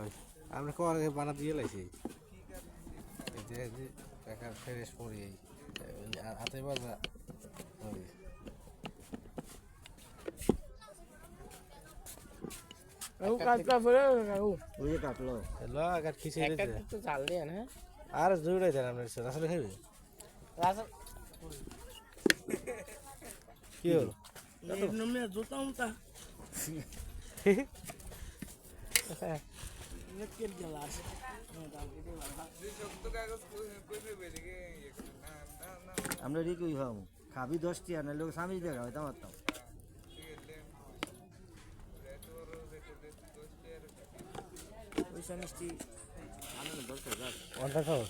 ওই আমরা কর বানা দিয়ে লাইছি এই যে টাকা ফ্রেশ পড়ি এই হাতে বাজা ওই ও কাটটা পড়ে কাকু ওই যে কাটলো ল আগার খিচে একটা দিতে তো চাল দেন হ্যাঁ আর জুড়াই দেন আমরা আসলে খাইবে রাসা কি হলো এর নামে জুতা উতা নেকের গ্লাস আমরা রি কই হাম খাবি 10 টি আর লোক সামনে দেখা হইতা মারতাম পয়সা মিষ্টি আনন্দ দরকার অন টাইম খাও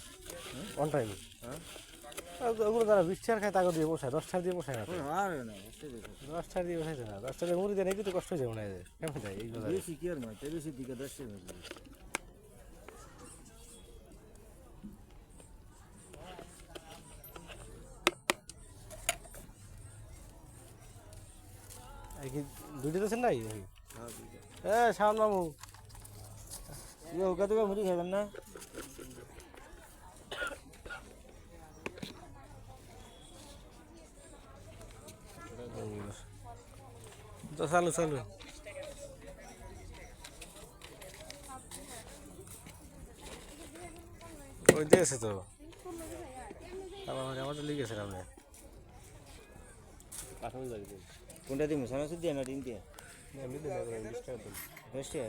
অন টাইম হ্যাঁ ওগুলো যারা 20 টাকা খায় তাকে দিয়ে বসায় 10 টাকা দিয়ে বসায় না আর না বুঝতে দেখো 10 টাকা দিয়ে বসাইছে না 10 টাকা মুড়ি দেয় নাকি তো কষ্ট হয়ে যাবে না কেমন যায় এইগুলো বেশি কি আর নয় বেশি দিকে 10 টাকা এই কি দুইটা দিয়েছেন নাই হ্যাঁ শাওন মামু ইয়ে ওকা তো মুড়ি খাবেন না তো চালু চালু ওই দিয়েছে তো আমার লিখেছেন আপনি কোনটা দিমু সানা সুদ দিয়ে না দিন দিয়ে এমনি দিন 20 টাকা দিন 10 টাকা